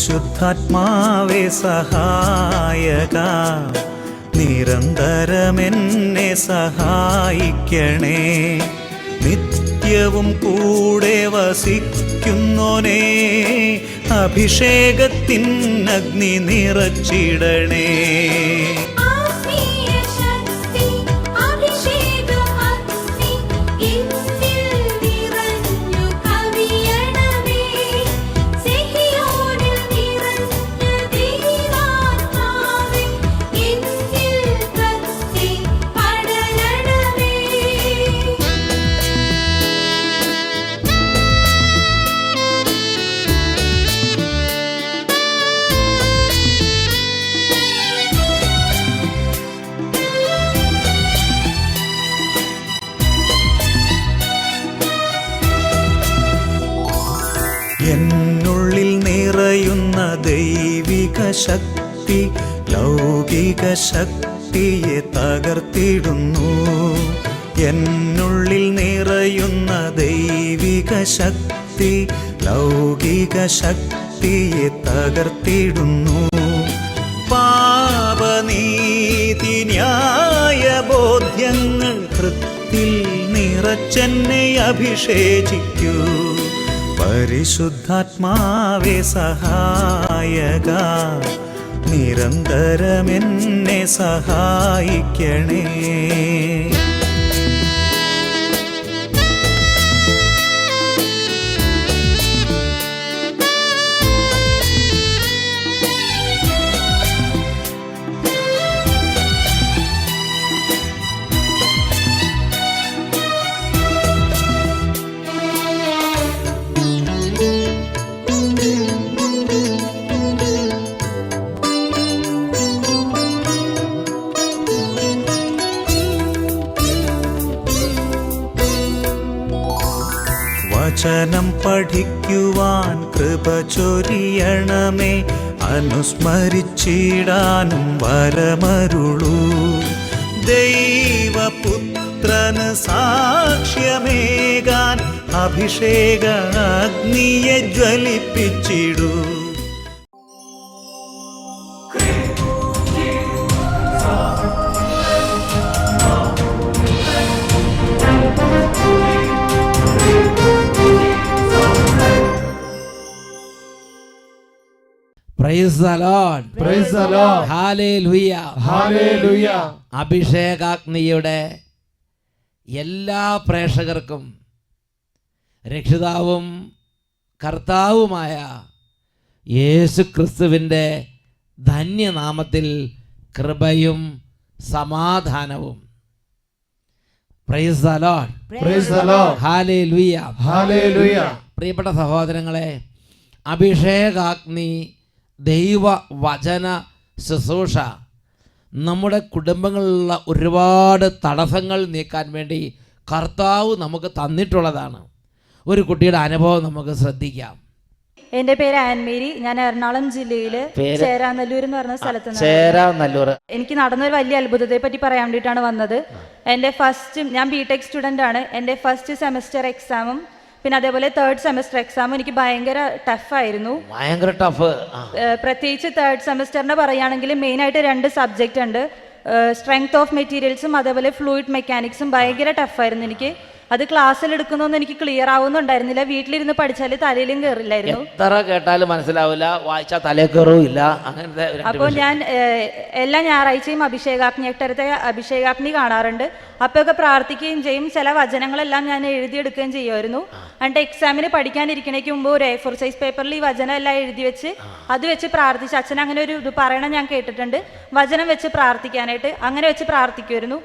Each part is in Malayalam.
പരിശുദ്ധാത്മാവേ സഹായക, നിരന്തരമെന്നെ സഹായിക്കണേ. നിത്യവും കൂടെ വസിക്കുന്നോനേ, അഭിഷേകത്തിൻ അഗ്നി നിറച്ചിടണേ. എന്നുള്ളിൽ നിറയുന്ന ദൈവിക ശക്തി ലൗകിക ശക്തിയെ തകർത്തിടുന്നു. എന്നുള്ളിൽ നിറയുന്ന ദൈവിക ശക്തി ലൗകിക ശക്തിയെ തകർത്തിടുന്നു. പാപനീതി ന്യായ ബോധ്യങ്ങൾ ഹൃത്തിൽ നിറച്ചെന്നെ അഭിഷേചിക്കൂ. പരിശുദ്ധാത്മാവേ സഹായക, നിരന്തരമെന്നെ സഹായിക്കണേ. വചനം പഠിക്കുവാൻ കൃപ ചൊരിയണമേ, അനുസ്മരിച്ചിടാനും വരമരുളൂ. ദൈവപുത്രന് സാക്ഷ്യമേകാൻ അഭിഷേക അഗ്നിയെ ജ്വലിപ്പിച്ചിടൂ. Praise the Lord. Praise the Lord. Hallelujah. Hallelujah. അഭിഷേകാഗ്നിയുടെ എല്ലാ പ്രേക്ഷകർക്കും രക്ഷിതാവും കർത്താവുമായ യേശുക്രിസ്തുവിൻ്റെ ധന്യനാമത്തിൽ കൃപയും സമാധാനവും. Praise the Lord. Praise the Lord. Hallelujah. Hallelujah. പ്രിയപ്പെട്ട സഹോദരങ്ങളെ, അഭിഷേകാഗ്നി ദൈവവചന ശുശ്രൂഷ നമ്മുടെ കുടുംബങ്ങളിലുള്ള ഒരുപാട് തടസ്സങ്ങൾ നീക്കാൻ വേണ്ടി കർത്താവ് നമുക്ക് തന്നിട്ടുള്ളതാണ്. ഒരു കുട്ടിയുടെ അനുഭവം നമുക്ക് ശ്രദ്ധിക്കാം. എന്റെ പേര് ആൻമേരി. ഞാൻ എറണാകുളം ജില്ലയില് ചേരാനല്ലൂർ എന്ന് പറഞ്ഞ സ്ഥലത്ത്. എനിക്ക് നടന്നൊരു വലിയ അത്ഭുതത്തെ പറ്റി പറയാൻ വേണ്ടിയിട്ടാണ് വന്നത്. ഞാൻ ബിടെക് സ്റ്റുഡൻ്റ് ആണ്. എൻ്റെ ഫസ്റ്റ് സെമസ്റ്റർ എക്സാമും പിന്നെ അതേപോലെ തേർഡ് സെമസ്റ്റർ എക്സാമും എനിക്ക് ഭയങ്കര ടഫായിരുന്നു. പ്രത്യേകിച്ച് തേർഡ് സെമസ്റ്ററിന് പറയുകയാണെങ്കിൽ മെയിനായിട്ട് 2 സബ്ജക്റ്റ് ഉണ്ട്. സ്ട്രെങ്ത് ഓഫ് മെറ്റീരിയൽസും അതേപോലെ ഫ്ലൂയിഡ് മെക്കാനിക്സും ഭയങ്കര ടഫായിരുന്നു എനിക്ക്. അത് ക്ലാസ്സിൽ എടുക്കുന്നൊന്നും എനിക്ക് ക്ലിയർ ആവുന്നുണ്ടായിരുന്നില്ല. വീട്ടിലിരുന്ന് പഠിച്ചാൽ തലയിലും കയറില്ലായിരുന്നു. എത്ര കേട്ടാലും മനസ്സിലാവില്ല, വായിച്ചാൽ തലയിൽ കയറില്ല. അപ്പോൾ ഞാൻ എല്ലാ ഞായറാഴ്ചയും അഭിഷേകാഗ്നി കാണാറുണ്ട്. അപ്പോഴൊക്കെ പ്രാർത്ഥിക്കുകയും ചെയ്യും. ചില വചനങ്ങളെല്ലാം ഞാൻ എഴുതിയെടുക്കുകയും ചെയ്യുമായിരുന്നു. എന്നിട്ട് എക്സാമിന് പഠിക്കാനിരിക്കണേക്ക് മുമ്പ് ഒരു A4 സൈസ് പേപ്പറിൽ ഈ വചനം എല്ലാം എഴുതി വെച്ച് അത് വെച്ച് പ്രാർത്ഥിച്ച്, അച്ഛൻ അങ്ങനെ ഒരു ഇത് പറയണം ഞാൻ കേട്ടിട്ടുണ്ട്, വചനം വെച്ച് പ്രാർത്ഥിക്കാനായിട്ട്. അങ്ങനെ വെച്ച് പ്രാർത്ഥിക്കുമായിരുന്നു.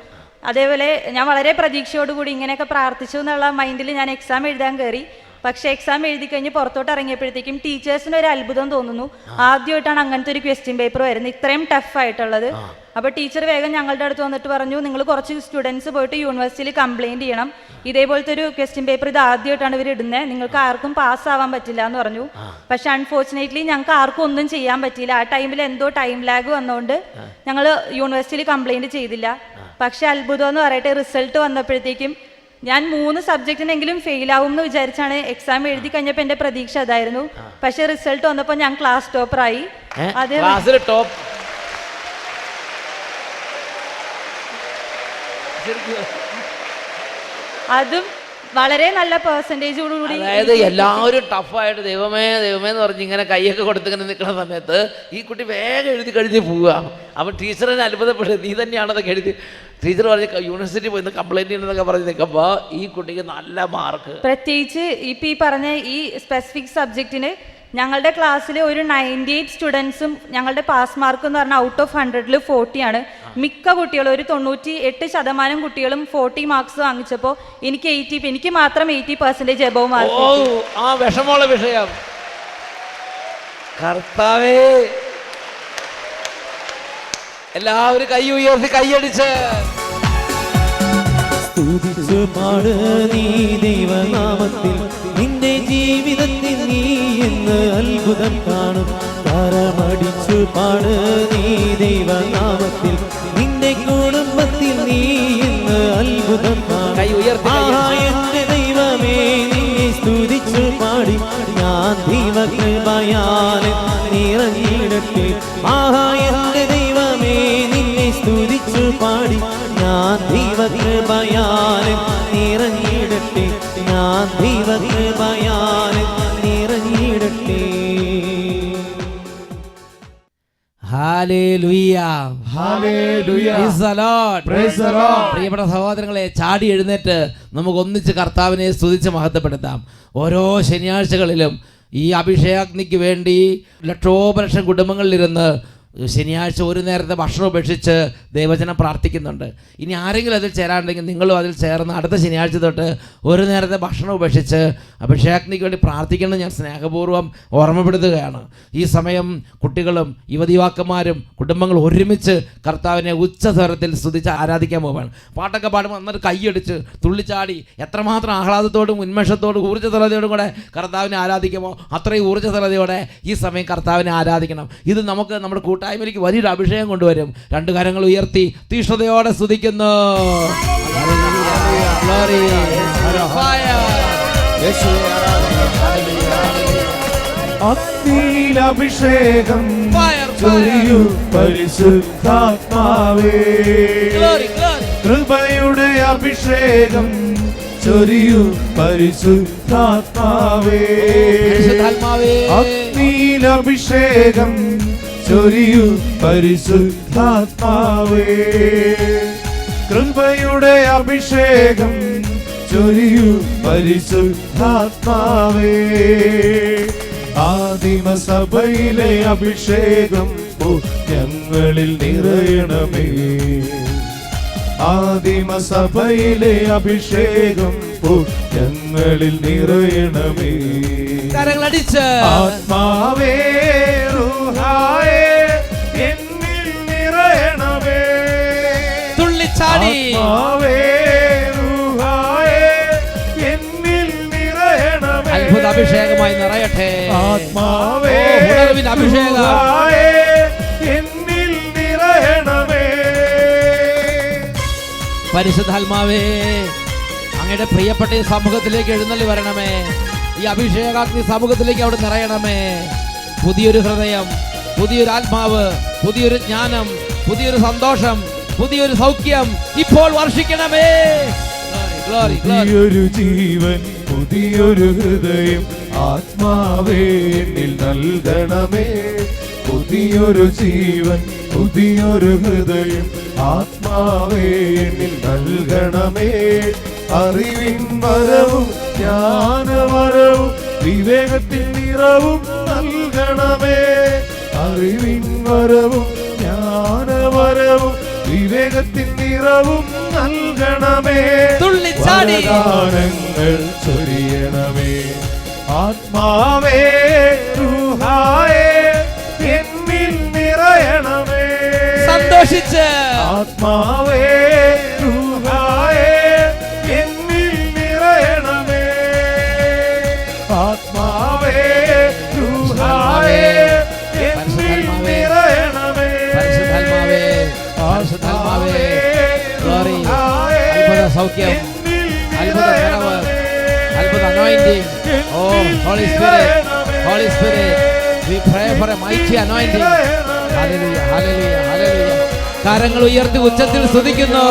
അതേപോലെ ഞാൻ വളരെ പ്രതീക്ഷയോടുകൂടി ഇങ്ങനെയൊക്കെ പ്രാർത്ഥിച്ചു എന്നുള്ള മൈൻഡിൽ ഞാൻ എക്സാം എഴുതാൻ കയറി. പക്ഷേ എക്സാം എഴുതി കഴിഞ്ഞ് പുറത്തോട്ട് ഇറങ്ങിയപ്പോഴത്തേക്കും ടീച്ചേഴ്സിന് ഒരു അത്ഭുതം തോന്നുന്നു. ആദ്യമായിട്ടാണ് അങ്ങനത്തെ ഒരു ക്വസ്റ്റ്യൻ പേപ്പർ വരുന്നത്, ഇത്രയും ടഫായിട്ടുള്ളത്. അപ്പോൾ ടീച്ചർ വേഗം ഞങ്ങളുടെ അടുത്ത് വന്നിട്ട് പറഞ്ഞു, നിങ്ങൾ കുറച്ച് സ്റ്റുഡൻസ് പോയിട്ട് യൂണിവേഴ്സിറ്റിയിൽ കംപ്ലയിൻറ്റ് ചെയ്യണം. ഇതേപോലത്തെ ഒരു ക്വസ്റ്റ്യൻ പേപ്പർ ഇത് ആദ്യമായിട്ടാണ് ഇവർ ഇടുന്നത്, നിങ്ങൾക്ക് ആർക്കും പാസ്സാവാൻ പറ്റില്ല എന്ന് പറഞ്ഞു. പക്ഷെ അൺഫോർച്ചുനേറ്റ്ലി ഞങ്ങൾക്ക് ആർക്കും ഒന്നും ചെയ്യാൻ പറ്റിയില്ല. ആ ടൈമിൽ എന്തോ ടൈം ലാഗ് വന്നുകൊണ്ട് ഞങ്ങൾ യൂണിവേഴ്സിറ്റിയിൽ കംപ്ലയിൻറ്റ് ചെയ്തില്ല. പക്ഷെ അത്ഭുതം എന്ന് പറയട്ടെ, റിസൾട്ട് വന്നപ്പോഴത്തേക്കും ഞാൻ 3 സബ്ജക്റ്റിനെങ്കിലും ഫെയിൽ ആവും എന്ന് വിചാരിച്ചാണ് എക്സാം എഴുതി കഴിഞ്ഞപ്പോൾ എൻ്റെ പ്രതീക്ഷ അതായിരുന്നു. പക്ഷെ റിസൾട്ട് വന്നപ്പോൾ ഞാൻ ക്ലാസ് ടോപ്പറായി. അത് ടോപ്പ് അതും വളരെ നല്ല പെർസെൻറ്റേജോടുകൂടി. അതായത് എല്ലാവരും ടഫായിട്ട് ദൈവമേ ദൈവമേ എന്ന് പറഞ്ഞ് ഇങ്ങനെ കൈയൊക്കെ കൊടുത്തിങ്ങനെ നിൽക്കുന്ന സമയത്ത് ഈ കുട്ടി വേഗം എഴുതി കഴിഞ്ഞ് പോവുക. അപ്പം ടീച്ചറിനെ അത്ഭുതപ്പെട്ടു, നീ തന്നെയാണെന്നൊക്കെ എഴുതി. ടീച്ചർ പറഞ്ഞ് യൂണിവേഴ്സിറ്റി പോയി കംപ്ലൈൻറ്റ് ചെയ്യണമെന്നൊക്കെ പറഞ്ഞ് നിൽക്കുമ്പോൾ ഈ കുട്ടിക്ക് നല്ല മാർക്ക്. പ്രത്യേകിച്ച് ഇപ്പം ഈ പറഞ്ഞ ഈ സ്പെസിഫിക് സബ്ജക്റ്റിന് ഞങ്ങളുടെ ക്ലാസ്സിൽ ഒരു 98 സ്റ്റുഡൻസും ഞങ്ങളുടെ പാസ് മാർക്ക് എന്ന് പറഞ്ഞാൽ ഔട്ട് ഓഫ് 100ൽ 40 ആണ്. മിക്ക കുട്ടികളും ഒരു 98% കുട്ടികളും 40 മാർക്സ് വാങ്ങിച്ചപ്പോൾ എനിക്ക് 80, എനിക്ക് മാത്രം 80% എബവ് മാർക്ക്. ആ വിഷമമുള്ള വിഷയം. കർത്താവേ, എല്ലാവരും കൈ ഉയർത്തി കൈയടിച്ച് സ്തുതിച്ചു പാട് നീ ദൈവനാമത്തിൽ, നിന്റെ ജീവിതത്തിൽ നീ എന്ന് അത്ഭുതം കാണും. കരമടിച്ചു പാട് നീ ദൈവനാമത്തിൽ, നിന്റെ കുടുംബത്തിൽ നീ എന്ന് അത്ഭുതം കാണും. എന്റെ ദൈവമേ നിന്നെ സ്തുതിച്ചു പാടി ഞാൻ ദൈവകൃപയാൽ നിറഞ്ഞിടട്ടെ. എന്റെ ദൈവമേ നിന്നെ സ്തുതിച്ചു പാടി ഞാൻ ദൈവകൃപയാൽ നിറഞ്ഞിടട്ടെ. ഞാൻ ദൈവകൃപയാൽ നിറഞ്ഞിടട്ടെ. Hallelujah, hallelujah, praise the Lord, praise the Lord. പ്രിയപ്പെട്ട സഹോദരങ്ങളെ, ചാടി എഴുന്നേറ്റ് നമുക്ക് ഒന്നിച്ച് കർത്താവിനെ സ്തുതിച്ച് മഹത്വപ്പെടുത്താം. ഓരോ ശനിയാഴ്ചകളിലും ഈ അഭിഷേകാഗ്നിക്ക് വേണ്ടി ലക്ഷോപലക്ഷം കുടുംബങ്ങളിലിരുന്ന് ശനിയാഴ്ച ഒരു നേരത്തെ ഭക്ഷണം ഉപേക്ഷിച്ച് ദൈവജനം പ്രാർത്ഥിക്കുന്നുണ്ട്. ഇനി ആരെങ്കിലും അതിൽ ചേരാനുണ്ടെങ്കിൽ നിങ്ങളും അതിൽ ചേർന്ന് അടുത്ത ശനിയാഴ്ച തൊട്ട് ഒരു നേരത്തെ ഭക്ഷണം ഉപേക്ഷിച്ച് അഭിഷേകാഗ്നിക്ക് വേണ്ടി പ്രാർത്ഥിക്കണം ഞാൻ സ്നേഹപൂർവ്വം ഓർമ്മപ്പെടുത്തുകയാണ്. ഈ സമയം കുട്ടികളും യുവതിവാക്കന്മാരും കുടുംബങ്ങൾ ഒരുമിച്ച് കർത്താവിനെ ഉച്ചസ്വരത്തിൽ സ്തുതിച്ച് ആരാധിക്കാൻ പോവുകയാണ്. പാട്ടൊക്കെ പാടുമ്പോൾ എന്നിട്ട് കൈയടിച്ച് തുള്ളിച്ചാടി എത്രമാത്രം ആഹ്ലാദത്തോടും ഉന്മേഷത്തോടും ഊർജ്ജസ്വലതയോടും കൂടെ കർത്താവിനെ ആരാധിക്കുമോ അത്രയും ഊർജ്ജസ്വലതയോടെ ഈ സമയം കർത്താവിനെ ആരാധിക്കണം. ഇത് നമുക്ക് നമ്മുടെ കൂട്ടായ്മയിലേക്ക് വലിയൊരു അഭിഷേകം കൊണ്ടുവരും. 2 കരങ്ങൾ ഉയർത്തി തീഷ്ണതയോടെ സ്തുതിക്കുന്നു. അഗ്നിയിലഭിഷേകം ചൊരിയൂ പരിശുദ്ധാത്മാവേ, കൃപയുടെ അഭിഷേകം ചൊരിയൂ പരിശുദ്ധാത്മാവേ. അഗ്നിയിലഭിഷേകം ചൊരിയൂ പരിശുദ്ധാത്മാവേ, കൃപയുടെ അഭിഷേകം ചൊരിയൂ പരിശുദ്ധാത്മാവേ. ആദിമസഭയിലെ അഭിഷേകം ഞങ്ങളിൽ നിറയണമേ. ആദിമസഭയിലെ അഭിഷേകം ഞങ്ങളിൽ നിറയണമേ. ആത്മാവേ റൂഹായേ എന്നിൽ നിറയണമേ. ആത്മാവേ റൂഹായേ എന്നിൽ നിറയണമേ. അത്ഭുത അഭിഷേകമായി നിറയട്ടെ. ആത്മാവേ അഭിഷേകം എന്നിൽ നിറയണമേ. പരിശുദ്ധാത്മാവേ, അങ്ങയുടെ പ്രിയപ്പെട്ട ഈ സമൂഹത്തിലേക്ക് എഴുന്നള്ളി വരണമേ. ഈ അഭിഷേകാഗ്നി സമൂഹത്തിലേക്ക് അവിടെ നിറയണമേ. പുതിയൊരു ഹൃദയം, പുതിയൊരു ആത്മാവ്, പുതിയൊരു ജ്ഞാനം, പുതിയൊരു സന്തോഷം, പുതിയൊരു സൗഖ്യം ഇപ്പോൾ വർഷിക്കണമേ. പുതിയൊരു ജീവൻ, പുതിയൊരു ഹൃദയം ആത്മാവേ എന്നിൽ നൽകണമേ. പുതിയൊരു ജീവൻ, പുതിയൊരു ഹൃദയം ആത്മാവേ എന്നിൽ നൽകണമേ. അറിവിൻ വരവും ജ്ഞാനവരവും വിവേകത്തിൽ നിറവും നൽകണമേ. അറിവിൻ വരവും ജ്ഞാനവരവും വിവേകത്തിൽ നിറവും നൽകണമേ. വരദാനങ്ങൾ ചൊരിയണമേ. ആത്മാവേ റൂഹായേ എന്നിൽ നിറയണമേ. സന്തോഷിച്ച് ആത്മാവേ റൂഹായേ എന്നിൽ നിറയണമേ. ആത്മാവേ റൂഹായേ എന്നിൽ നിറയണമേ. സൗഖ്യം, അത്ഭുത നിറവ്, അത്ഭുത anointing. Oh, Holy Spirit, Holy Spirit, we pray for a mighty anointing. Hallelujah, hallelujah, hallelujah. കരങ്ങൾ ഉയർത്തി ഉച്ചത്തിൽ സ്തുതിക്കുന്നു.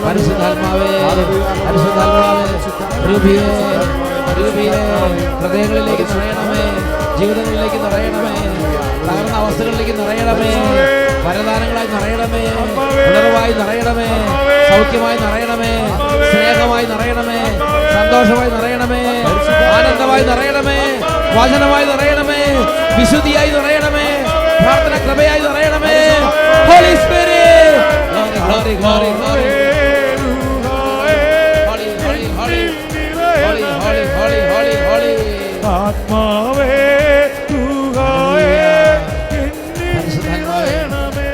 പരിശുദ്ധാത്മാവേ, പരിശുദ്ധാത്മാവേ, ഹൃദയങ്ങളിലേക്ക് നിറയണമേ, ജീവിതങ്ങളിലേക്ക് നിറയണമേ, തകർന്ന അവസ്ഥകളിലേക്ക് നിറയണമേ, വരദാനങ്ങളായി നിറയണമേ, ഉണർവായി നിറയണമേ, സൗഖ്യമായി നിറയണമേ, സ്നേഹമായി നിറയണമേ, സന്തോഷമായി നിറയണമേ, ആനന്ദമായി നിറയണമേ, വചനമായി നിറയണമേ, വിശുദ്ധിയായി നിറയണമേ, പ്രാർത്ഥന കൃപയായി നിറയണമേ. Holy Spirit, glory, glory, glory, holy, holy, holy, holy, holy, holy, holy, holy. ആത്മാവേ രൂഹായേ എന്നിൽ നിറയണമേ,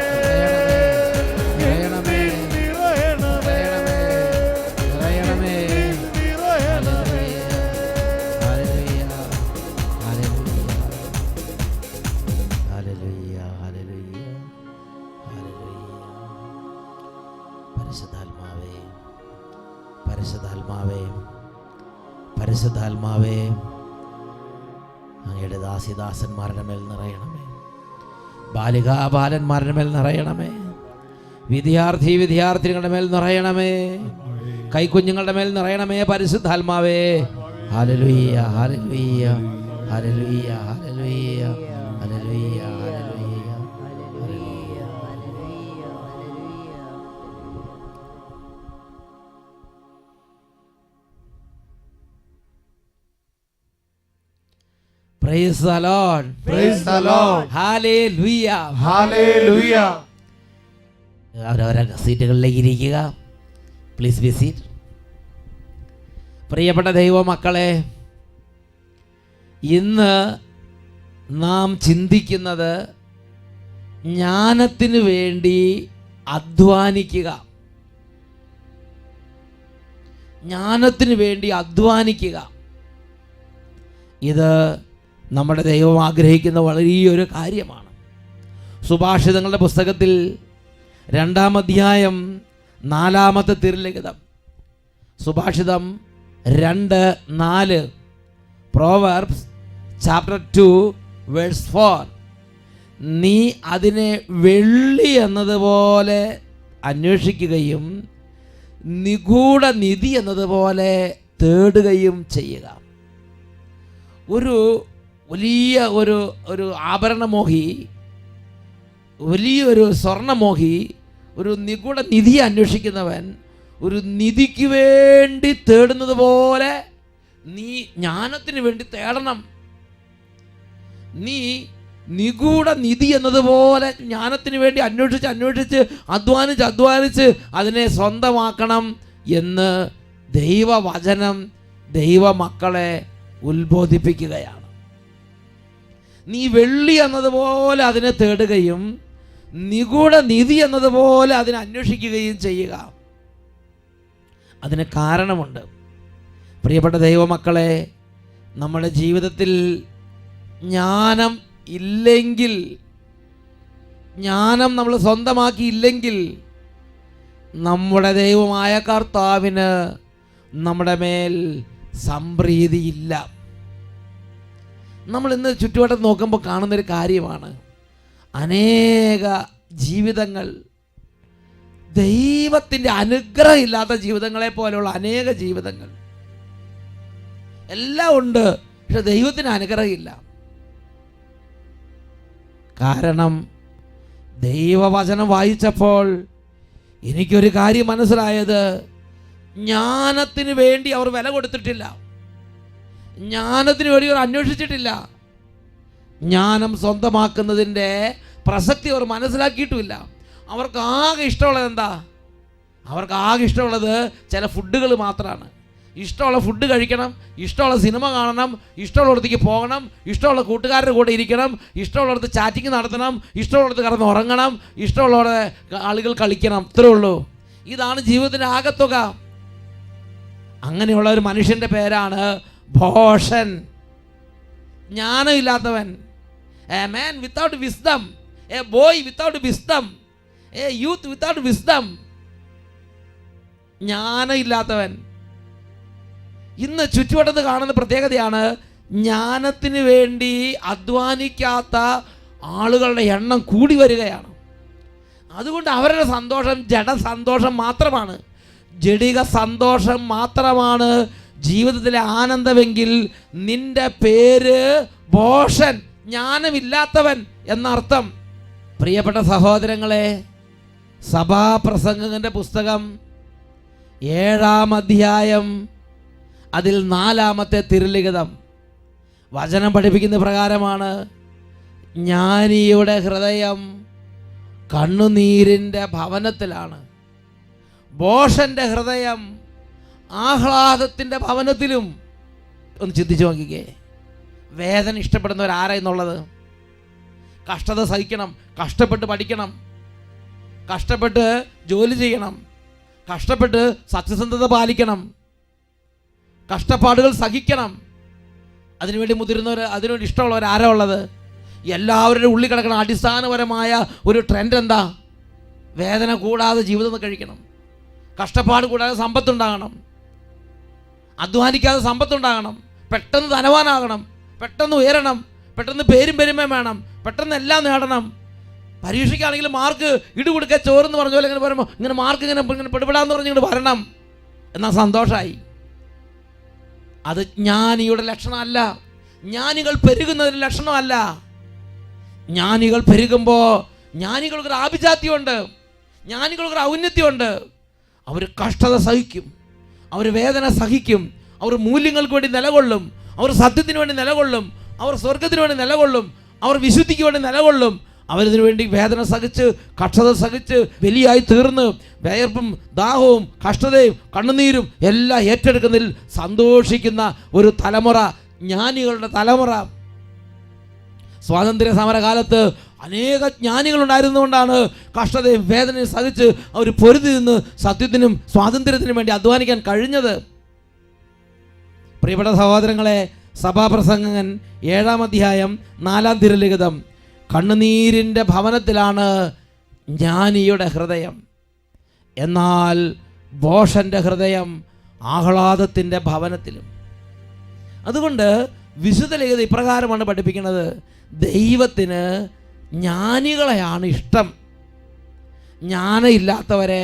നിറയണമേ, നിറയണമേ, നിറയണമേ. Hallelujah, hallelujah, hallelujah, hallelujah, hallelujah. പരിശുദ്ധാത്മാവേ, പരിശുദ്ധാത്മാവേ, പരിശുദ്ധാത്മാവേ, അങ്ങയുടെ ദാസിദാസന്മാരുടെ മേൽ നിറയണമേ, ബാലികാബാലന്മാരുടെ മേൽ നിറയണമേ, വിദ്യാർത്ഥിനികളുടെ മേൽ നിറയണമേ, കൈക്കുഞ്ഞുങ്ങളുടെ മേൽ നിറയണമേ. പരിശുദ്ധാത്മാവേ, hallelujah, hallelujah, hallelujah, hallelujah, hallelujah, hallelujah. Praise the Lord. Praise the Lord. Hallelujah. Hallelujah. അവരവരെ സീറ്റുകളിലേക്ക് ഇരിക്കുക. Please be seat. പ്രിയപ്പെട്ട ദൈവമക്കളെ, ഇന്ന് നാം ചിന്തിക്കുന്നത് ജ്ഞാനത്തിന് വേണ്ടി അധ്വാനിക്കുക, ജ്ഞാനത്തിന് വേണ്ടി അധ്വാനിക്കുക. ഇത് നമ്മുടെ ദൈവം ആഗ്രഹിക്കുന്ന വലിയൊരു കാര്യമാണ്. സുഭാഷിതങ്ങളുടെ പുസ്തകത്തിൽ 2-ാം അധ്യായം 4-ാമത്തെ തിരുലിഖിതം, സുഭാഷിതം 2:4, Proverbs chapter 2 verse 4, നീ അതിനെ വെള്ളി എന്നതുപോലെ അന്വേഷിക്കുകയും നിഗൂഢ നിധി എന്നതുപോലെ തേടുകയും ചെയ്യുക. ഒരു വലിയ ഒരു ആഭരണമോഹി, വലിയൊരു സ്വർണ്ണമോഹി, ഒരു നിഗൂഢ നിധി അന്വേഷിക്കുന്നവൻ ഒരു നിധിക്ക് വേണ്ടി തേടുന്നത് പോലെ നീ ജ്ഞാനത്തിന് വേണ്ടി തേടണം. നീ നിഗൂഢ നിധി എന്നതുപോലെ ജ്ഞാനത്തിന് വേണ്ടി അന്വേഷിച്ച് അധ്വാനിച്ച് അതിനെ സ്വന്തമാക്കണം എന്ന് ദൈവവചനം ദൈവമക്കളെ ഉത്ബോധിപ്പിക്കുകയാണ്. നീ വെള്ളി എന്നതുപോലെ അതിനെ തേടുകയും നിഗൂഢ നിധി എന്നതുപോലെ അതിനെ അന്വേഷിക്കുകയും ചെയ്യുക. അതിന് കാരണമുണ്ട്. പ്രിയപ്പെട്ട ദൈവമക്കളെ, നമ്മുടെ ജീവിതത്തിൽ ജ്ഞാനം ഇല്ലെങ്കിൽ, ജ്ഞാനം നമ്മൾ സ്വന്തമാക്കിയില്ലെങ്കിൽ നമ്മുടെ ദൈവമായ കർത്താവിന് നമ്മുടെ മേൽ സംപ്രീതിയില്ല. നമ്മൾ ഇന്ന് ചുറ്റുവട്ടത്ത് നോക്കുമ്പോൾ കാണുന്നൊരു കാര്യമാണ്, അനേക ജീവിതങ്ങൾ ദൈവത്തിൻ്റെ അനുഗ്രഹം ഇല്ലാത്ത ജീവിതങ്ങളെ പോലെയുള്ള അനേക ജീവിതങ്ങൾ എല്ലാം ഉണ്ട്, പക്ഷെ ദൈവത്തിന് അനുഗ്രഹമില്ല. കാരണം ദൈവവചനം വായിച്ചപ്പോൾ എനിക്കൊരു കാര്യം മനസ്സിലായത്, ജ്ഞാനത്തിന് വേണ്ടി അവർ വില കൊടുത്തിട്ടില്ല, ജ്ഞാനത്തിന് വേണ്ടി അവർ അന്വേഷിച്ചിട്ടില്ല, ജ്ഞാനം സ്വന്തമാക്കുന്നതിൻ്റെ പ്രസക്തി അവർ മനസ്സിലാക്കിയിട്ടുമില്ല. അവർക്ക് ആകെ ഇഷ്ടമുള്ളത് എന്താ? അവർക്ക് ആകെ ഇഷ്ടമുള്ളത് ചില ഫുഡുകൾ മാത്രമാണ്. ഇഷ്ടമുള്ള ഫുഡ് കഴിക്കണം, ഇഷ്ടമുള്ള സിനിമ കാണണം, ഇഷ്ടമുള്ളിടത്തേക്ക് പോകണം, ഇഷ്ടമുള്ള കൂട്ടുകാരുടെ കൂടെ ഇരിക്കണം, ഇഷ്ടമുള്ളിടത്ത് ചാറ്റിങ് നടത്തണം, ഇഷ്ടമുള്ളിടത്ത് കിടന്ന് ഉറങ്ങണം, ഇഷ്ടമുള്ള ആളുകൾ കളിക്കണം. ഇത്രേ ഉള്ളൂ. ഇതാണ് ജീവിതത്തിൻ്റെ ആകത്തുക. അങ്ങനെയുള്ള ഒരു മനുഷ്യൻ്റെ പേരാണ് ഭോഷൻ, ജ്ഞാനമില്ലാത്തവൻ. A man without wisdom, a boy without wisdom, a youth without wisdom. ജ്ഞാനം ഇല്ലാത്തവൻ. ഇന്ന് ചുറ്റുവട്ടത്ത് കാണുന്ന പ്രത്യേകതയാണ്, ജ്ഞാനത്തിന് വേണ്ടി അധ്വാനിക്കാത്ത ആളുകളുടെ എണ്ണം കൂടി വരികയാണ്. അതുകൊണ്ട് അവരുടെ സന്തോഷം ജഡസന്തോഷം മാത്രമാണ്, ജഡിക സന്തോഷം മാത്രമാണ് ജീവിതത്തിലെ ആനന്ദമെങ്കിൽ നിന്റെ പേര് ഭോഷൻ, ജ്ഞാനമില്ലാത്തവൻ എന്നർത്ഥം. പ്രിയപ്പെട്ട സഹോദരങ്ങളെ, സഭാപ്രസംഗകന്റെ പുസ്തകം 7-ാം അധ്യായം അതിൽ 4-ാമത്തെ തിരുലിഖിതം വചനം പഠിപ്പിക്കുന്ന പ്രകാരമാണ്, ജ്ഞാനിയുടെ ഹൃദയം കണ്ണുനീരിൻ്റെ ഭവനത്തിലാണ്, ഭോഷന്റെ ഹൃദയം ആഹ്ലാദത്തിൻ്റെ ഭവനത്തിലും. ഒന്ന് ചിന്തിച്ചു നോക്കിക്കേ, വേദന ഇഷ്ടപ്പെടുന്നവരാരാ എന്നുള്ളത്? കഷ്ടത സഹിക്കണം, കഷ്ടപ്പെട്ട് പഠിക്കണം, കഷ്ടപ്പെട്ട് ജോലി ചെയ്യണം, കഷ്ടപ്പെട്ട് സത്യസന്ധത പാലിക്കണം, കഷ്ടപ്പാടുകൾ സഹിക്കണം. അതിനുവേണ്ടി മുതിരുന്നവർ, അതിനുവേണ്ടി ഇഷ്ടമുള്ളവർ ആരാ ഉള്ളത്? എല്ലാവരുടെ ഉള്ളിൽ കിടക്കുന്ന അടിസ്ഥാനപരമായ ഒരു ട്രെൻഡ് എന്താ? വേദന കൂടാതെ ജീവിതം കഴിക്കണം, കഷ്ടപ്പാട് കൂടാതെ സമ്പത്തുണ്ടാകണം, അധ്വാനിക്കാതെ സമ്പത്തുണ്ടാകണം, പെട്ടെന്ന് ധനവാനാകണം, പെട്ടെന്ന് ഉയരണം, പെട്ടെന്ന് പേരും പെരുമയും വേണം, പെട്ടെന്ന് എല്ലാം നേടണം. പരീക്ഷയ്ക്കാണെങ്കിൽ മാർക്ക് ഇടുകൊടുക്കുക ചോറെന്ന് പറഞ്ഞ പോലെ ഇങ്ങനെ പറയുമ്പോൾ ഇങ്ങനെ മാർക്ക് ഇങ്ങനെ പെടുപെടാന്ന് പറഞ്ഞ് ഇങ്ങോട്ട് വരണം, എന്നാൽ സന്തോഷമായി. അത് ജ്ഞാനിയുടെ ലക്ഷണമല്ല, ജ്ഞാനികൾ പെരുകുന്നതിന് ലക്ഷണമല്ല. ജ്ഞാനികൾ പെരുകുമ്പോൾ ജ്ഞാനികൾക്കൊരു ആഭിജാത്യമുണ്ട്, ജ്ഞാനികൾക്കൊരു ഔന്നത്യമുണ്ട്. അവർ കഷ്ടത സഹിക്കും, അവർ വേദന സഹിക്കും, അവർ മൂല്യങ്ങൾക്ക് വേണ്ടി നിലകൊള്ളും, അവർ സത്യത്തിന് വേണ്ടി നിലകൊള്ളും, അവർ സ്വർഗത്തിന് വേണ്ടി നിലകൊള്ളും, അവർ വിശുദ്ധിക്ക് വേണ്ടി നിലകൊള്ളും. അവരിതിനു വേണ്ടി വേദന സഹിച്ച് കഷ്ടത സഹിച്ച് വലിയായി തീർന്ന് വിയർപ്പും ദാഹവും കഷ്ടതയും കണ്ണുനീരും എല്ലാം ഏറ്റെടുക്കുന്നതിൽ സന്തോഷിക്കുന്ന ഒരു തലമുറ, ജ്ഞാനികളുടെ തലമുറ. സ്വാതന്ത്ര്യ സമരകാലത്ത് അനേക ജ്ഞാനികളുണ്ടായിരുന്നുകൊണ്ടാണ് കഷ്ടതയും വേദനയും സഹിച്ച് അവർ പൊരുതി നിന്ന് സത്യത്തിനും സ്വാതന്ത്ര്യത്തിനും വേണ്ടി അധ്വാനിക്കാൻ കഴിഞ്ഞത്. പ്രിയപ്പെട്ട സഹോദരങ്ങളെ, സഭാപ്രസംഗകൻ 7-ാം അധ്യായം 4-ാം തിരുലിഖിതം, കണ്ണുനീരിൻ്റെ ഭവനത്തിലാണ് ജ്ഞാനിയുടെ ഹൃദയം, എന്നാൽ ഭോഷന്റെ ഹൃദയം ആഹ്ലാദത്തിൻ്റെ ഭവനത്തിലും. അതുകൊണ്ട് വിശുദ്ധ ലിഖിതം ഇപ്രകാരമാണ് പഠിപ്പിക്കുന്നത്, ദൈവത്തിന് ജ്ഞാനികളെയാണ് ഇഷ്ടം, ജ്ഞാനമില്ലാത്തവരെ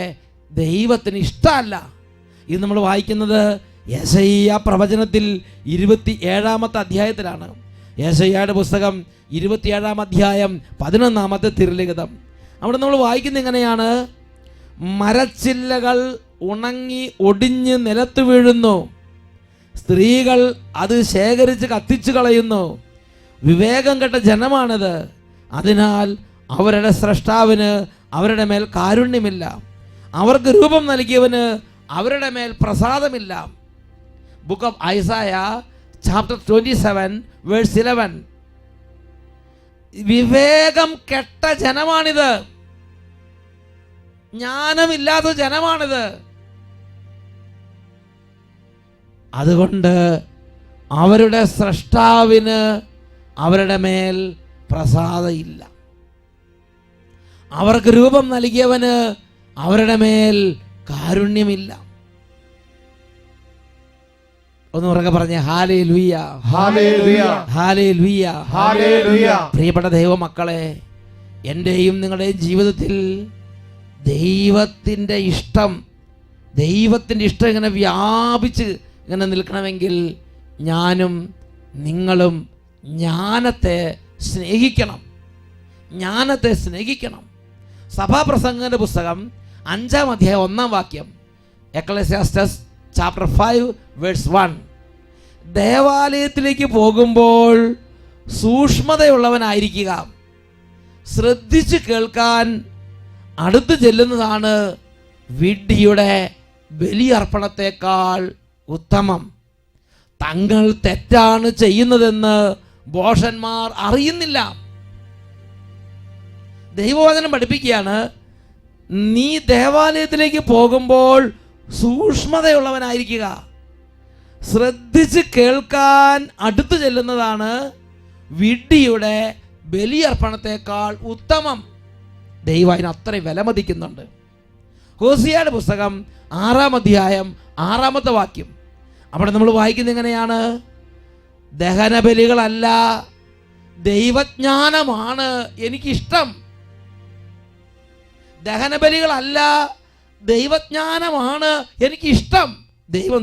ദൈവത്തിന് ഇഷ്ടമല്ല. ഇത് നമ്മൾ വായിക്കുന്നത് യെശയ്യാ പ്രവചനത്തിൽ 27-ാമത്തെ അധ്യായത്തിലാണ്. യെശയ്യായുടെ പുസ്തകം 27-ാം അധ്യായം 11-ാമത്തെ തിരുലിഖിതം. അവിടെ നമ്മൾ വായിക്കുന്നത് ഇങ്ങനെയാണ്, മരച്ചില്ലകൾ ഉണങ്ങി ഒടിഞ്ഞ് നിലത്ത് വീഴുന്നു, സ്ത്രീകൾ അത് ശേഖരിച്ച് കത്തിച്ചു കളയുന്നു. വിവേകം കെട്ട ജനമാണിത്, അതിനാൽ അവരുടെ സ്രഷ്ടാവിന് അവരുടെ മേൽ കാരുണ്യമില്ല, അവർക്ക് രൂപം നൽകിയവന് അവരുടെ മേൽ പ്രസാദമില്ല. Book of Isaiah chapter 27 verse 11. വിവേകം കെട്ട ജനമാണിത്, ജ്ഞാനമില്ലാത്ത ജനമാണിത്. അതുകൊണ്ട് അവരുടെ സ്രഷ്ടാവിന് അവരുടെ മേൽ പ്രസാദമില്ല, അവർക്ക് രൂപം നൽകിയവന് അവരുടെ മേൽ കാരുണ്യമില്ല. ഒന്ന് ഉറക്കെ പറഞ്ഞേ, ഹല്ലേലൂയ, ഹല്ലേലൂയ, ഹല്ലേലൂയ, ഹല്ലേലൂയ. പ്രിയപ്പെട്ട ദൈവമക്കളെ, എൻ്റെയും നിങ്ങളുടെയും ജീവിതത്തിൽ ദൈവത്തിൻ്റെ ഇഷ്ടം ഇങ്ങനെ വ്യാപിച്ച് ഇങ്ങനെ നിൽക്കണമെങ്കിൽ ഞാനും നിങ്ങളും ജ്ഞാനത്തെ സ്നേഹിക്കണം, ജ്ഞാനത്തെ സ്നേഹിക്കണം. സഭാപ്രസംഗന്റെ പുസ്തകം 5-ാം അധ്യായം 1-ാം വാക്യം, എക്ലസിയാസ്റ്റസ് ചാപ്റ്റർ 5 വേഴ്സ് 1. ദേവാലയത്തിലേക്ക് പോകുമ്പോൾ സൂക്ഷ്മതയുള്ളവനായിരിക്കുക, ശ്രദ്ധിച്ച് കേൾക്കാൻ അടുത്ത് ചെല്ലുന്നതാണ് വിഡ്ഢിയുടെ ബലിയർപ്പണത്തേക്കാൾ ഉത്തമം. തങ്ങൾ തെറ്റാണ് ചെയ്യുന്നതെന്ന് ഭോഷന്മാർ അറിയുന്നില്ല. ദൈവവചനം പഠിപ്പിക്കുകയാണ്, നീ ദേവാലയത്തിലേക്ക് പോകുമ്പോൾ സൂക്ഷ്മതയുള്ളവനായിരിക്കുക, ശ്രദ്ധിച്ച് കേൾക്കാൻ അടുത്ത് ചെല്ലുന്നതാണ് വിഡ്ഢിയുടെ ബലിയർപ്പണത്തെക്കാൾ ഉത്തമം. ദൈവം അതിന് അത്രയും വിലമതിക്കുന്നുണ്ട്. ഹോസിയയുടെ പുസ്തകം 6-ാം അധ്യായം 6-ാമത്തെ വാക്യം. അവിടെ നമ്മൾ വായിക്കുന്നത് എങ്ങനെയാണ്? ദഹനബലികളല്ല, ദൈവജ്ഞാനമാണ് എനിക്കിഷ്ടം. ദഹനബലികളല്ല, ദൈവജ്ഞാനമാണ് എനിക്കിഷ്ടം.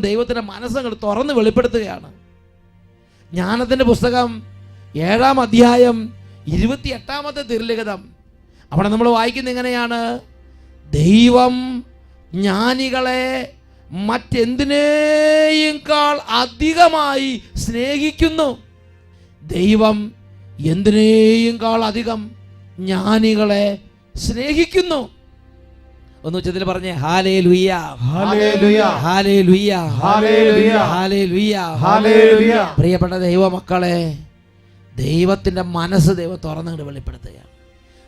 ദൈവത്തിൻ്റെ മനസ്സങ്ങൾ തുറന്ന് വെളിപ്പെടുത്തുകയാണ്. ജ്ഞാനത്തിൻ്റെ പുസ്തകം 7-ാം അധ്യായം 28-ാമത്തെ തിരുലിഖിതം. അവിടെ നമ്മൾ വായിക്കുന്നത് എങ്ങനെയാണ്? ദൈവം ജ്ഞാനികളെ മറ്റെന്തിനേക്കാൾ അധികമായി സ്നേഹിക്കുന്നു. ദൈവം എന്തിനേക്കാൾ അധികം ജ്ഞാനികളെ സ്നേഹിക്കുന്നു. ഒന്ന് ഉച്ചത്തിൽ പറഞ്ഞേ, hallelujah, hallelujah, hallelujah, hallelujah, hallelujah, hallelujah. പ്രിയപ്പെട്ട ദൈവമക്കളെ, ദൈവത്തിൻ്റെ മനസ്സ് ദൈവം തുറന്നുകൊണ്ട് വെളിപ്പെടുത്തുകയാണ്.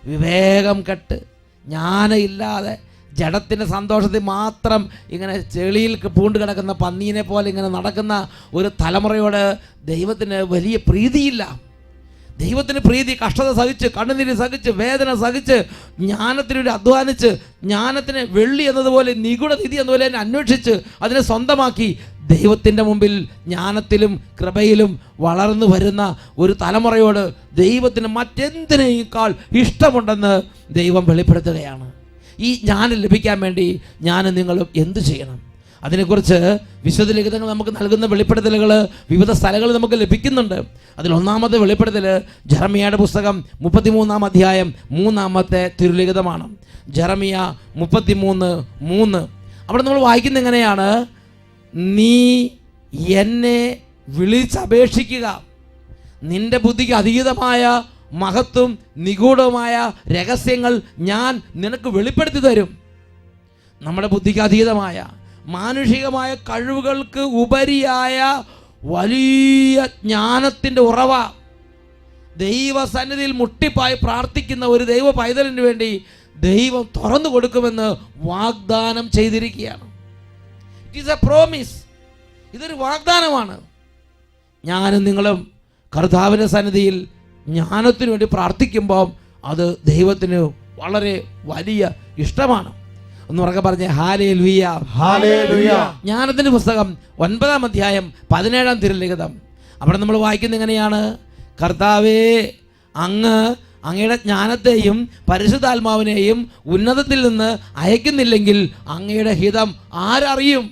വിവേകം കെട്ട് ജ്ഞാനമില്ലാതെ ജഡത്തിൻ്റെ സന്തോഷത്തിൽ മാത്രം ഇങ്ങനെ ചെളിയിൽ പൂണ്ട് കിടക്കുന്ന പന്നീനെ പോലെ ഇങ്ങനെ നടക്കുന്ന ഒരു തലമുറയോട് ദൈവത്തിന് വലിയ പ്രീതിയില്ല. ദൈവത്തിന് പ്രീതി കഷ്ടത സഹിച്ച്, കണ്ണുനീര് സഹിച്ച്, വേദന സഹിച്ച്, ജ്ഞാനത്തിനുവേണ്ടി അധ്വാനിച്ച്, ജ്ഞാനത്തിന് വെള്ളി എന്നതുപോലെ നിഗൂഢ നിധി എന്നതുപോലെ തന്നെ അന്വേഷിച്ച് അതിനെ സ്വന്തമാക്കി ദൈവത്തിൻ്റെ മുമ്പിൽ ജ്ഞാനത്തിലും കൃപയിലും വളർന്നു വരുന്ന ഒരു തലമുറയോട് ദൈവത്തിന് മറ്റെന്തിനേക്കാൾ ഇഷ്ടമുണ്ടെന്ന് ദൈവം വെളിപ്പെടുത്തുകയാണ്. ഈ ജ്ഞാനം ലഭിക്കാൻ വേണ്ടി ഞാനും നിങ്ങളും എന്തു ചെയ്യണം? അതിനെക്കുറിച്ച് വിശുദ്ധ ലിഖിതങ്ങൾ നമുക്ക് നൽകുന്ന വെളിപ്പെടുത്തലുകൾ വിവിധ സ്ഥലങ്ങളിൽ നമുക്ക് ലഭിക്കുന്നുണ്ട്. അതിൽ ഒന്നാമത്തെ വെളിപ്പെടുത്തൽ ജെറമിയയുടെ പുസ്തകം 33-ാം അധ്യായം 3-ാമത്തെ തിരുലിഖിതമാണ്. ജെറമിയ 33:3. അവിടെ നമ്മൾ വായിക്കുന്നത് എങ്ങനെയാണ്? നീ എന്നെ വിളിച്ചപേക്ഷിക്കുക, നിന്റെ ബുദ്ധിക്ക് അതീതമായ മഹത്വം നിഗൂഢമായ രഹസ്യങ്ങൾ ഞാൻ നിനക്ക് വെളിപ്പെടുത്തി തരും. നമ്മുടെ ബുദ്ധിക്ക് അതീതമായ മാനുഷികമായ കഴിവുകൾക്ക് ഉപരിയായ വലിയ ജ്ഞാനത്തിൻ്റെ ഉറവ ദൈവസന്നിധിയിൽ മുട്ടിപ്പായി പ്രാർത്ഥിക്കുന്ന ഒരു ദൈവ പൈതലിന് വേണ്ടി ദൈവം തുറന്നു കൊടുക്കുമെന്ന് വാഗ്ദാനം ചെയ്തിരിക്കുകയാണ്. It is A promise. ഇതൊരു വാഗ്ദാനമാണ്. ഞാനും നിങ്ങളും കർത്താവിൻ്റെ സന്നിധിയിൽ ജ്ഞാനത്തിന് വേണ്ടി പ്രാർത്ഥിക്കുമ്പോൾ അത് ദൈവത്തിന് വളരെ വലിയ ഇഷ്ടമാണ്. ഒന്ന് ഉറക്കെ പറഞ്ഞേ, ഹല്ലേലൂയ, ഹല്ലേലൂയ. ജ്ഞാനത്തിൻ്റെ പുസ്തകം 9-ാം അധ്യായം 17-ാം തിരുലിഖിതം. അവിടെ നമ്മൾ വായിക്കുന്നത് എങ്ങനെയാണ്? കർത്താവേ, അങ്ങയുടെ ജ്ഞാനത്തെയും പരിശുദ്ധാത്മാവിനെയും ഉന്നതത്തിൽ നിന്ന് അയക്കുന്നില്ലെങ്കിൽ അങ്ങയുടെ ഹിതം ആരറിയും?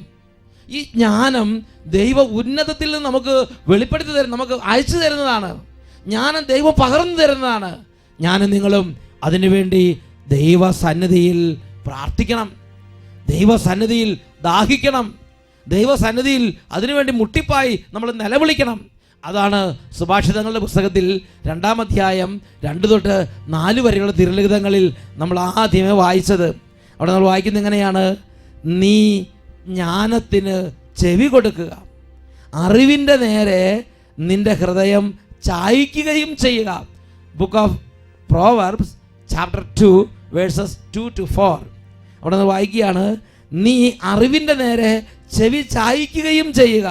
ഈ ജ്ഞാനം ദൈവം ഉന്നതത്തിൽ നിന്ന് നമുക്ക് വെളിപ്പെടുത്തി തരുന്ന, നമുക്ക് അയച്ചു തരുന്നതാണ്. ജ്ഞാനം ദൈവം പകർന്നു തരുന്നതാണ്. ഞാനും നിങ്ങളും അതിനുവേണ്ടി ദൈവസന്നിധിയിൽ പ്രാർത്ഥിക്കണം, ദൈവസന്നിധിയിൽ ദാഹിക്കണം, ദൈവസന്നിധിയിൽ അതിനുവേണ്ടി മുട്ടിപ്പായി നമ്മൾ നിലവിളിക്കണം. അതാണ് സുഭാഷിതങ്ങളുടെ പുസ്തകത്തിൽ 2-ാം അധ്യായം 2-4 വരെയുള്ള തിരുലിഖിതങ്ങളിൽ നമ്മൾ ആദ്യമേ വായിച്ചത്. അവിടെ നമ്മൾ വായിക്കുന്നത് എങ്ങനെയാണ്? നീ ജ്ഞാനത്തിന് ചെവി കൊടുക്കുക, അറിവിൻ്റെ നേരെ നിന്റെ ഹൃദയം ചായ്ക്കുകയും ചെയ്യുക. Book of Proverbs chapter 2 versus 2-4. അവിടെ നിന്ന് വായിക്കുകയാണ്, നീ അറിവിൻ്റെ നേരെ ചെവി ചായ്ക്കുകയും ചെയ്യുക,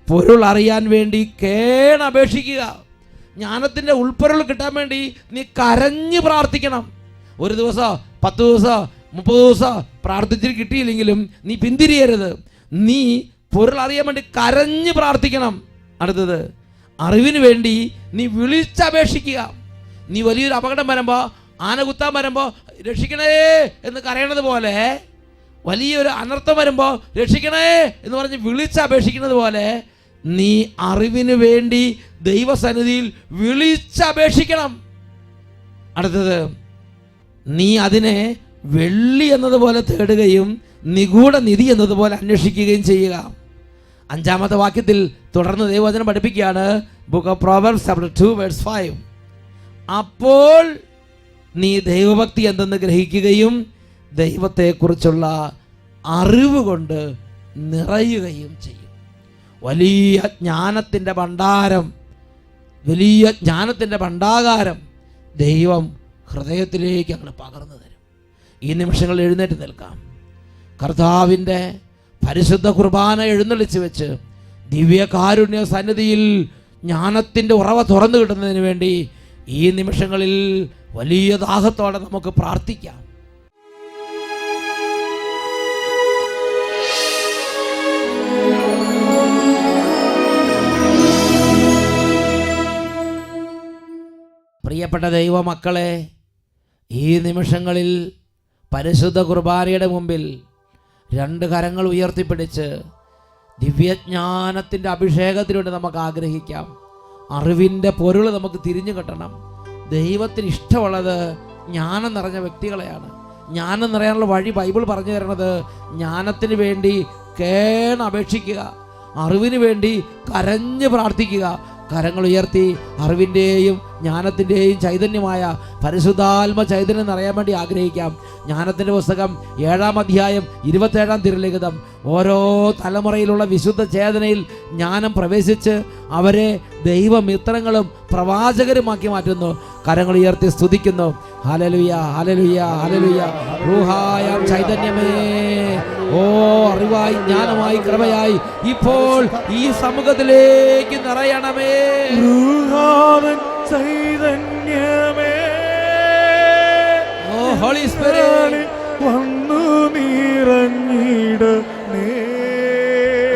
പൊരുൾ അറിയാൻ വേണ്ടി കേണപേക്ഷിക്കുക. ജ്ഞാനത്തിൻ്റെ ഉൾപ്പൊരുൾ കിട്ടാൻ വേണ്ടി നീ കരഞ്ഞ് പ്രാർത്ഥിക്കണം. ഒരു ദിവസം 10 ദിവസം 30 ദിവസം പ്രാർത്ഥിച്ചിട്ട് കിട്ടിയില്ലെങ്കിലും നീ പിന്തിരിയരുത്. നീ പൊരുൾ അറിയാൻ വേണ്ടി കരഞ്ഞ് പ്രാർത്ഥിക്കണം. അടുത്തത്, അറിവിന് വേണ്ടി നീ വിളിച്ചപേക്ഷിക്കുക. നീ വലിയൊരു അപകടം വരുമ്പോൾ, ആന കുത്താൻ വരുമ്പോൾ രക്ഷിക്കണേ എന്ന് കരയണത് പോലെ, വലിയൊരു അനർത്ഥം വരുമ്പോൾ രക്ഷിക്കണേ എന്ന് പറഞ്ഞ് വിളിച്ചപേക്ഷിക്കുന്നത് പോലെ നീ അറിവിന് വേണ്ടി ദൈവസന്നിധിയിൽ വിളിച്ചപേക്ഷിക്കണം. അടുത്തത്, നീ അതിനെ വെള്ളി എന്നതുപോലെ തേടുകയും നിഗൂഢ നിധി എന്നതുപോലെ അന്വേഷിക്കുകയും ചെയ്യുക. 5-ാമത്തെ വാക്യത്തിൽ തുടർന്ന് ദൈവവചനം പഠിപ്പിക്കുകയാണ്. Book of Proverbs chapter 2 verse 5. അപ്പോൾ നീ ദൈവഭക്തി എന്തെന്ന് ഗ്രഹിക്കുകയും ദൈവത്തെക്കുറിച്ചുള്ള അറിവ് കൊണ്ട് നിറയുകയും ചെയ്യും. വലിയ ജ്ഞാനത്തിൻ്റെ ഭണ്ഡാരം, വലിയ ജ്ഞാനത്തിൻ്റെ ഭണ്ഡാകാരം ദൈവം ഹൃദയത്തിലേക്ക് അങ്ങ് പകർന്നു തരും. ഈ നിമിഷങ്ങളിൽ എഴുന്നേറ്റ് നിൽക്കാം. കർത്താവിൻ്റെ പരിശുദ്ധ കുർബാന എഴുന്നള്ളിച്ച് വെച്ച് ദിവ്യകാരുണ്യ സന്നിധിയിൽ ജ്ഞാനത്തിൻ്റെ ഉറവ തുറന്നു കിട്ടുന്നതിന് വേണ്ടി ഈ നിമിഷങ്ങളിൽ വലിയ ദാഹത്തോടെ നമുക്ക് പ്രാർത്ഥിക്കാം. പ്രിയപ്പെട്ട ദൈവമക്കളെ, ഈ നിമിഷങ്ങളിൽ പരിശുദ്ധ കുർബാനയുടെ മുമ്പിൽ 2 കരങ്ങൾ ഉയർത്തിപ്പിടിച്ച് ദിവ്യജ്ഞാനത്തിൻ്റെ അഭിഷേകത്തിലൂടെ നമുക്ക് ആഗ്രഹിക്കാം. അറിവിൻ്റെ പൊരുൾ നമുക്ക് തിരിഞ്ഞു കിട്ടണം. ദൈവത്തിന് ഇഷ്ടമുള്ളത് ജ്ഞാനം നിറഞ്ഞ വ്യക്തികളെയാണ്. ജ്ഞാനം നിറയാനുള്ള വഴി ബൈബിൾ പറഞ്ഞു തരുന്നത് ജ്ഞാനത്തിന് വേണ്ടി അപേക്ഷിക്കുക, അറിവിന് വേണ്ടി കരഞ്ഞ് പ്രാർത്ഥിക്കുക. കരങ്ങൾ ഉയർത്തി അറിവിൻ്റെയും ജ്ഞാനത്തിൻ്റെയും ചൈതന്യമായ പരിശുദ്ധാത്മ ചൈതന്യം നിറയാൻ വേണ്ടി ആഗ്രഹിക്കാം. ജ്ഞാനത്തിൻ്റെ പുസ്തകം 7-ാം അധ്യായം 27-ാം തിരുലിഖിതം ഓരോ തലമുറയിലുള്ള വിശുദ്ധ ചേതനയിൽ ജ്ഞാനം പ്രവേശിച്ച് അവരെ ദൈവമിത്രങ്ങളും പ്രവാചകരുമാക്കി മാറ്റുന്നു. കരങ്ങൾ ഉയർത്തി സ്തുതിക്കുന്നു. Hallelujah, hallelujah, hallelujah. റൂഹായാം ചൈതന്യമേ, ഓ അറിവായി ജ്ഞാനമായി കൃപയായി ഇപ്പോൾ ഈ സമൂഹത്തിലേക്ക് നിറയണമേ. റൂഹാവൻ ചൈതന്യമേ, ഓ ഹോളി സ്പിരിറ്റ് വന്നു നിറഞ്ഞിടണേ.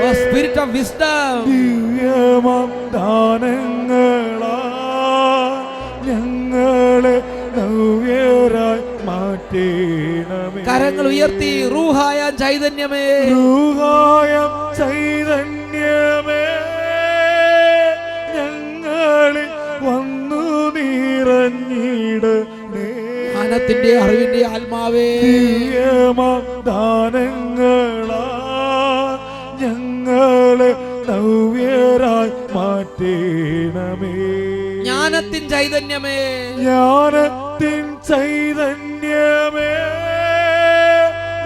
ഓ സ്പിരിറ്റ് ഓഫ് വിസ്ഡം, ദിവ്യമാം ദാനങ്ങളാ ഞങ്ങളെ നവ്യരായി മാറ്റണമേ. കരങ്ങൾ ഉയർത്തി റൂഹായ ചൈതന്യമേ, റൂഹായ ചൈതന്യമേ, ഞങ്ങളിൽ വന്നു നിറഞ്ഞിടണേ. ജ്ഞാനത്തിന്റെ അറിവിന്റെ ആത്മാവേ, ദിവ്യമാം ദാനങ്ങളാ ഞങ്ങളെ നവ്യരായി മാറ്റണമേ. ജ്ഞാനത്തിൻ ചൈതന്യമേ, ജ്ഞാനത്തിൻ ചൈതന്യമേ,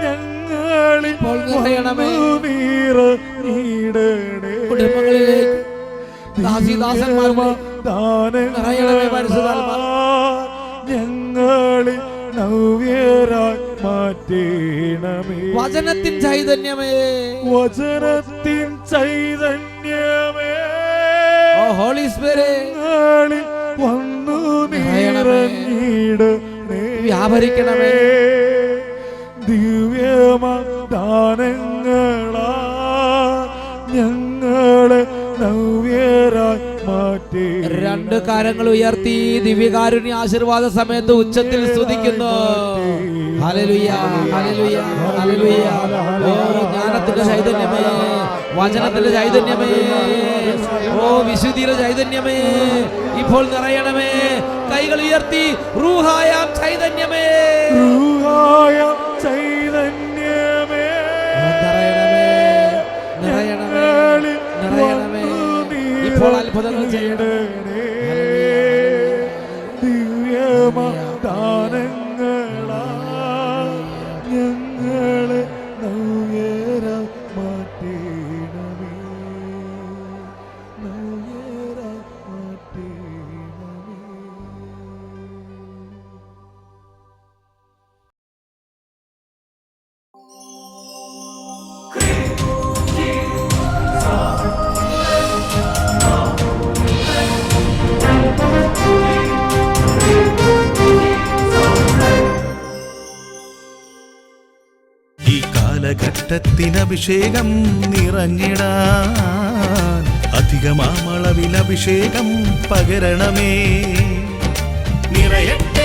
ഞങ്ങളിൽ ഇപ്പോൾ നിറയണമേ. നിറഞ്ഞിടണേ. കുടുംബങ്ങളിലേക്ക് ദാസിദാസന്മാരിലേക്ക് നിറയണമേ പരിശുദ്ധാത്മാവേ. ഞങ്ങളിൽ നവ്യരായി മാറ്റണമേ. വചനത്തിൻ ചൈതന്യമേ, വചനത്തിൻ ചൈതന്യമേ, ഓ ഹോളി സ്പിരിറ്റ് ഞങ്ങളിൽ വന്നു നിറഞ്ഞിടണേ. വ്യാപരിക്കണമേ. ദിവ്യമാം ദാനങ്ങളാ ഞങ്ങളെ നവ്യരായി മാറ്റി. 2 കരങ്ങൾ ഉയർത്തി ദിവ്യകാരുണ്യ ആശീർവാദ സമയത്ത് ഉച്ചത്തിൽ സ്തുതിക്കുന്നു. Hallelujah, hallelujah, hallelujah. ഓ ജ്ഞാനത്തിന്റെ ചൈതന്യമേ, വചനത്തിന്റെ ചൈതന്യമേ, ഓ വിശുദ്ധിയുടെ ചൈതന്യമേ, ഇപ്പോൾ നിറയണമേ. കൈകൾ ഉയർത്തി റൂഹായ ചൈതന്യമേ, റൂഹായ ചൈതന്യമേ, നിറയണമേ, നിറയണമേ, നിറയണമേ. ഇപ്പോൾ അത്ഭുതങ്ങൾ ചെയ്യണേ. ദിവ്യമാം ദാനങ്ങളാ ഞങ്ങളെ നവ്യരായി മാറ്റണമേ. നവ്യരായി മാറ്റണമേ. ഈ കാലഘട്ടത്തിനഭിഷേകം നിറഞ്ഞിടാൻ അധികമാമളവിൽ അഭിഷേകം പകരണമേ. നിറയട്ടെ